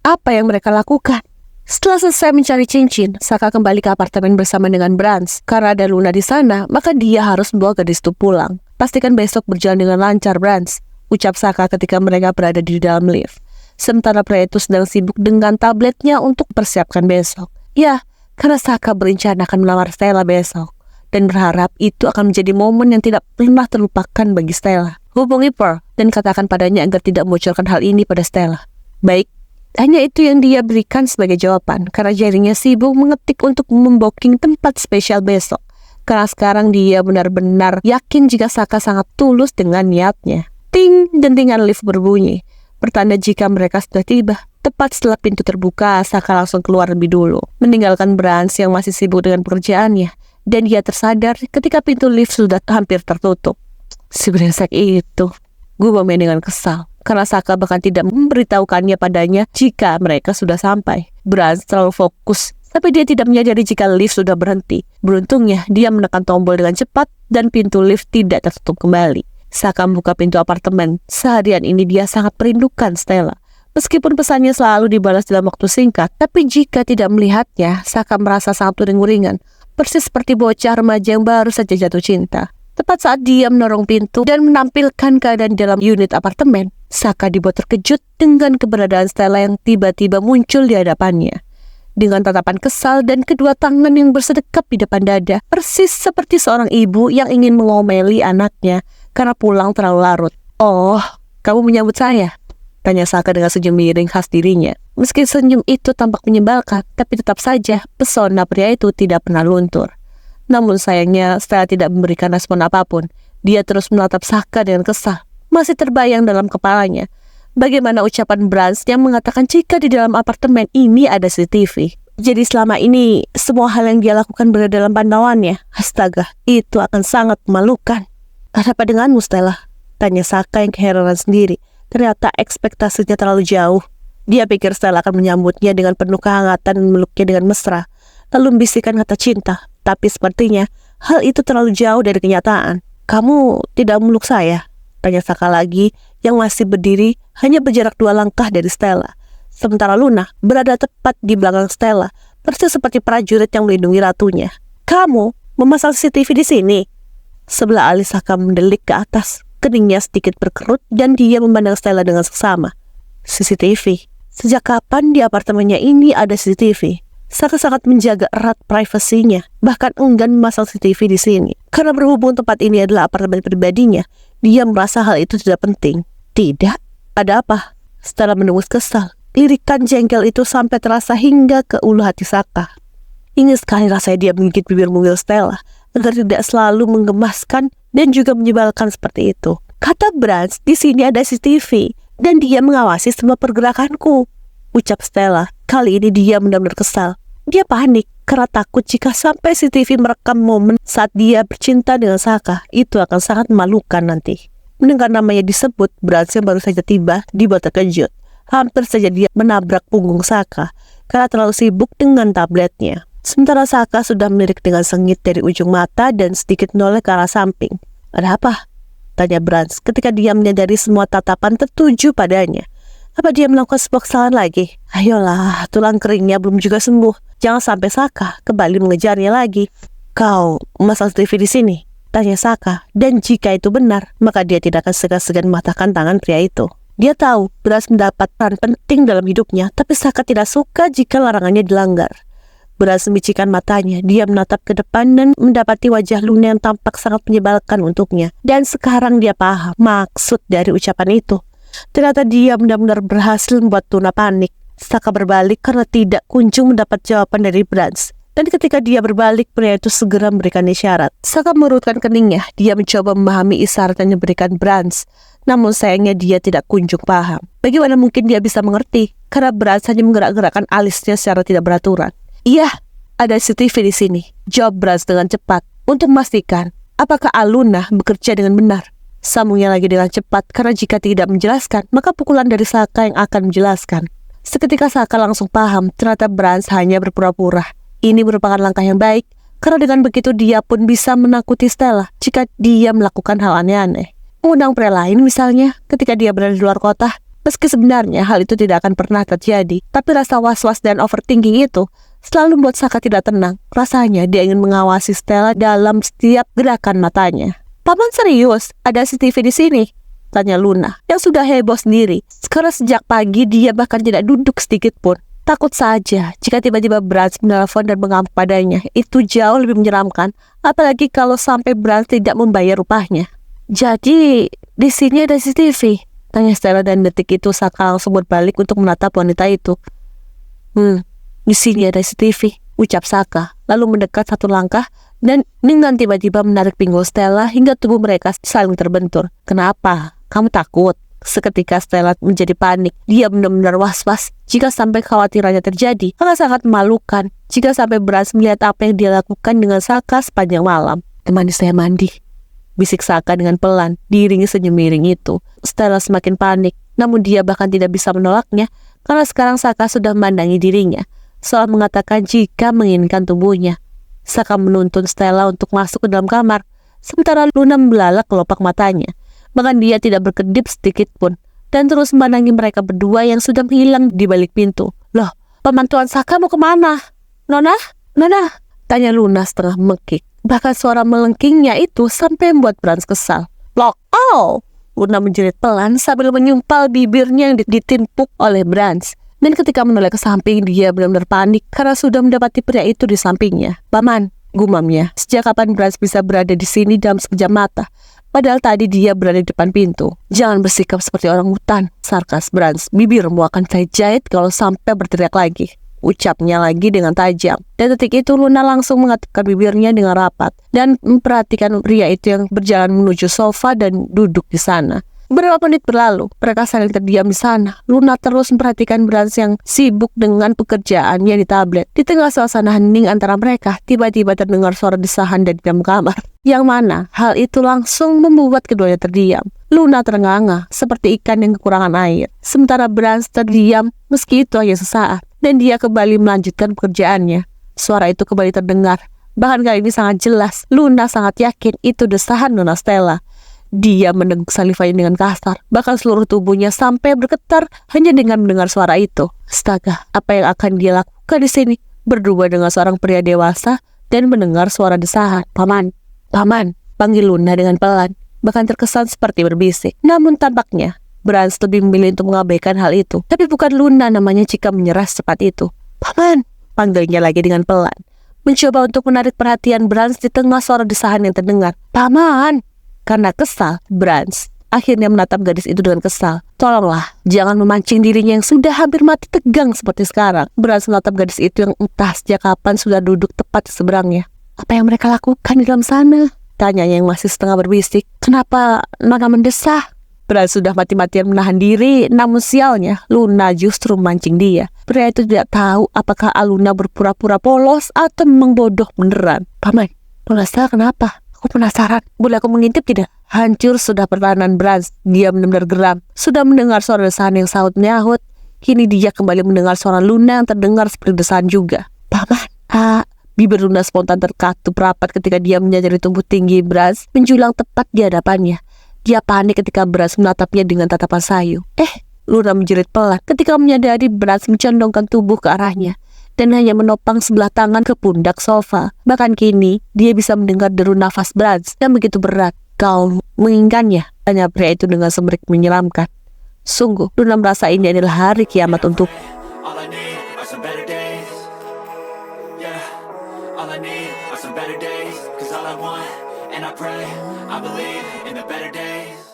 Apa yang mereka lakukan? Setelah selesai mencari cincin, Saka kembali ke apartemen bersama dengan Brans. Karena ada Luna di sana, maka dia harus membawa gadis itu pulang. Pastikan besok berjalan dengan lancar, Brans, ucap Saka ketika mereka berada di dalam lift. Sementara pria itu sedang sibuk dengan tabletnya untuk persiapkan besok. Ya, karena Saka berencana akan melamar Stella besok. Dan berharap itu akan menjadi momen yang tidak pernah terlupakan bagi Stella. Hubungi Pearl dan katakan padanya agar tidak membocorkan hal ini pada Stella. Baik. Hanya itu yang dia berikan sebagai jawaban, karena jarinya sibuk mengetik untuk membooking tempat spesial besok. Karena sekarang dia benar-benar yakin jika Saka sangat tulus dengan niatnya. Ting, dentingan lift berbunyi. Pertanda jika mereka sudah tiba. Tepat setelah pintu terbuka, Saka langsung keluar lebih dulu, meninggalkan Brans yang masih sibuk dengan pekerjaannya. Dan dia tersadar ketika pintu lift sudah hampir tertutup. Si brengsek itu, gumamnya dengan kesal. Karena Saka bahkan tidak memberitahukannya padanya jika mereka sudah sampai. Brans terlalu fokus, tapi dia tidak menyadari jika lift sudah berhenti. Beruntungnya, dia menekan tombol dengan cepat dan pintu lift tidak tertutup kembali. Saka membuka pintu apartemen. Seharian ini dia sangat merindukan Stella. Meskipun pesannya selalu dibalas dalam waktu singkat, tapi jika tidak melihatnya, Saka merasa sangat uring-uringan. Persis seperti bocah remaja yang baru saja jatuh cinta. Tepat saat dia mendorong pintu dan menampilkan keadaan dalam unit apartemen, Saka dibuat terkejut dengan keberadaan Stella yang tiba-tiba muncul di hadapannya. Dengan tatapan kesal dan kedua tangan yang bersedekap di depan dada, persis seperti seorang ibu yang ingin mengomeli anaknya karena pulang terlalu larut. "Oh, kamu menyambut saya?" tanya Saka dengan senyum miring khas dirinya. Meski senyum itu tampak menyebalkan, tapi tetap saja pesona pria itu tidak pernah luntur. Namun sayangnya Stella tidak memberikan respon apapun. Dia terus menatap Saka dengan kesal. Masih terbayang dalam kepalanya bagaimana ucapan Brans yang mengatakan jika di dalam apartemen ini ada CCTV. Jadi selama ini semua hal yang dia lakukan berada dalam pantauannya. Astaga, itu akan sangat memalukan. "Ada apa denganmu, Stella?" tanya Saka yang keheranan sendiri. Ternyata ekspektasinya terlalu jauh. Dia pikir Stella akan menyambutnya dengan penuh kehangatan dan memeluknya dengan mesra, lalu membisikkan kata cinta. Tapi sepertinya hal itu terlalu jauh dari kenyataan. "Kamu tidak memeluk saya?" tanya Saka lagi, yang masih berdiri hanya berjarak 2 langkah dari Stella. Sementara Luna berada tepat di belakang Stella, persis seperti prajurit yang melindungi ratunya. "Kamu memasang CCTV di sini?" Sebelah alis Saka mendelik ke atas, keningnya sedikit berkerut dan dia memandang Stella dengan seksama. "CCTV? Sejak kapan di apartemennya ini ada CCTV?" Saka sangat menjaga erat privasinya, bahkan enggan memasang CCTV di sini. Karena berhubung tempat ini adalah apartemen pribadinya, dia merasa hal itu tidak penting. "Tidak? Ada apa?" Stella mendengus kesal. Lirikan jengkel itu sampai terasa hingga ke ulu hati Saka. Ingin sekali rasanya dia menggigit bibir mungil Stella, agar tidak selalu menggemaskan dan juga menyebalkan seperti itu. "Kata Brans, di sini ada CCTV, dan dia mengawasi semua pergerakanku," ucap Stella. Kali ini dia benar-benar kesal. Dia panik karena takut jika sampai CCTV merekam momen saat dia bercinta dengan Saka, itu akan sangat memalukan nanti. Mendengar namanya disebut, Brans yang baru saja tiba dibuat terkejut. Hampir saja dia menabrak punggung Saka karena terlalu sibuk dengan tabletnya. Sementara Saka sudah melirik dengan sengit dari ujung mata dan sedikit menoleh ke arah samping. "Ada apa?" tanya Brans ketika dia menyadari semua tatapan tertuju padanya. Apa dia melakukan sebuah kesalahan lagi? Ayolah, tulang keringnya belum juga sembuh. Jangan sampai Saka kembali mengejarnya lagi. "Kau memasang TV di sini?" tanya Saka. Dan jika itu benar, maka dia tidak akan segan-segan mematahkan tangan pria itu. Dia tahu Brans mendapat peran penting dalam hidupnya, tapi Saka tidak suka jika larangannya dilanggar. Brans membicikan matanya, dia menatap ke depan dan mendapati wajah Luna yang tampak sangat menyebalkan untuknya. Dan sekarang dia paham maksud dari ucapan itu. Ternyata dia benar-benar berhasil membuat Luna panik. Saka berbalik karena tidak kunjung mendapat jawaban dari Brans. Dan ketika dia berbalik, pria itu segera memberikan isyarat. Saka merutkan keningnya. Dia mencoba memahami isyarat yang diberikan Brans. Namun sayangnya dia tidak kunjung paham. Bagaimana mungkin dia bisa mengerti? Karena Brans hanya menggerak-gerakkan alisnya secara tidak beraturan. "Iya, ada CCTV di sini," jawab Brans dengan cepat. Untuk memastikan apakah Aluna bekerja dengan benar. Sambungnya lagi dengan cepat karena jika tidak menjelaskan, maka pukulan dari Saka yang akan menjelaskan. Seketika Saka langsung paham ternyata Brans hanya berpura-pura. Ini merupakan langkah yang baik karena dengan begitu dia pun bisa menakuti Stella jika dia melakukan hal aneh-aneh. Mengundang pria lain misalnya ketika dia berada di luar kota. Meski sebenarnya hal itu tidak akan pernah terjadi, tapi rasa was-was dan overthinking itu selalu membuat Saka tidak tenang. Rasanya dia ingin mengawasi Stella dalam setiap gerakan matanya. "Paman serius? Ada CCTV di sini?" tanya Luna, yang sudah heboh sendiri. Sekarang sejak pagi dia bahkan tidak duduk sedikit pun. Takut saja jika tiba-tiba Brans menelpon dan mengamuk padanya. Itu jauh lebih menyeramkan, apalagi kalau sampai Brans tidak membayar upahnya. "Jadi, di sini ada CCTV?" tanya Stella, dan detik itu Saka langsung berbalik untuk menatap wanita itu. Di sini ada CCTV, ucap Saka, lalu mendekat satu langkah dan dengan tiba-tiba menarik pinggul Stella hingga tubuh mereka saling terbentur. "Kenapa? Kamu takut?" Seketika Stella menjadi panik. Dia benar-benar was-was jika sampai khawatirannya terjadi. Sangat memalukan jika sampai Brans melihat apa yang dia lakukan dengan Saka sepanjang malam. "Temani saya mandi," bisik Saka dengan pelan, diiringi senyum miring itu. Stella semakin panik, namun dia bahkan tidak bisa menolaknya karena sekarang Saka sudah memandangi dirinya, seolah mengatakan jika menginginkan tubuhnya. Saka menuntun Stella untuk masuk ke dalam kamar, sementara Luna membelalak kelopak matanya. Bahkan dia tidak berkedip sedikit pun, dan terus memandangi mereka berdua yang sudah menghilang di balik pintu. "Loh, paman Tuan Saka mau kemana?" Nona?" tanya Luna setengah mekik. Bahkan suara melengkingnya itu sampai membuat Brans kesal. "Lock, oh!" Luna menjerit pelan sambil menyumpal bibirnya yang ditimpuk oleh Brans. Dan ketika menoleh ke samping, dia benar-benar panik karena sudah mendapati pria itu di sampingnya. "Paman," gumamnya, "sejak kapan Brans bisa berada di sini dalam sekejap mata? Padahal tadi dia berada di depan pintu." "Jangan bersikap seperti orang hutan," sarkas Brans. "Bibirmu akan saya jahit kalau sampai berteriak lagi," ucapnya lagi dengan tajam. Dan detik itu Luna langsung mengatupkan bibirnya dengan rapat dan memperhatikan pria itu yang berjalan menuju sofa dan duduk di sana. Beberapa menit berlalu, mereka saling terdiam di sana. Luna terus memperhatikan Brans yang sibuk dengan pekerjaannya di tablet. Di tengah suasana hening antara mereka, tiba-tiba terdengar suara desahan dari dalam kamar, yang mana hal itu langsung membuat keduanya terdiam. Luna terengah-engah seperti ikan yang kekurangan air, sementara Brans terdiam meski itu hanya sesaat, dan dia kembali melanjutkan pekerjaannya. Suara itu kembali terdengar, bahkan kali ini sangat jelas. Luna sangat yakin itu desahan Nona Stella. Dia meneguk salivanya dengan kasar, bahkan seluruh tubuhnya sampai bergetar hanya dengan mendengar suara itu. Astaga, apa yang akan dia lakukan di sini? Berdua dengan seorang pria dewasa dan mendengar suara desahan. "Paman, panggil Luna dengan pelan, bahkan terkesan seperti berbisik. Namun tampaknya Brans lebih memilih untuk mengabaikan hal itu. Tapi bukan Luna namanya jika menyerah secepat itu. "Paman," panggilnya lagi dengan pelan, mencoba untuk menarik perhatian Brans di tengah suara desahan yang terdengar. "Paman!" Karena kesal, Brans akhirnya menatap gadis itu dengan kesal. "Tolonglah, jangan memancing dirinya yang sudah hampir mati tegang seperti sekarang." Brans menatap gadis itu yang entah sejak kapan sudah duduk tepat di seberangnya. "Apa yang mereka lakukan di dalam sana?" tanyanya yang masih setengah berbisik. "Kenapa Nona mendesah?" Brans sudah mati-matian menahan diri, namun sialnya Luna justru memancing dia. Pria itu tidak tahu apakah Aluna berpura-pura polos atau memang bodoh beneran. "Paman, Nona Stella kenapa? Aku penasaran. Boleh aku mengintip tidak?" Hancur sudah pertahanan Brans. Dia benar-benar geram. Sudah mendengar suara desahan yang sahut menyahut. Kini dia kembali mendengar suara Luna yang terdengar seperti desahan juga. "Paman, bibir Luna spontan terkatup rapat ketika dia menyadari tubuh tinggi Brans menjulang tepat di hadapannya. Dia panik ketika Brans menatapnya dengan tatapan sayu. Luna menjerit pelan ketika menyadari Brans mencondongkan tubuh ke arahnya dan hanya menopang sebelah tangan ke pundak sofa. Bahkan kini, dia bisa mendengar deru nafas Brans yang begitu berat. "Kau menginginkannya?" tanya pria itu dengan semerik menyeramkan. Sungguh, Luna merasa ini adalah hari kiamat untuk. All I need are some better days. Yeah, all I need are some better days. 'Cause all I want, and I pray, I believe in the better days.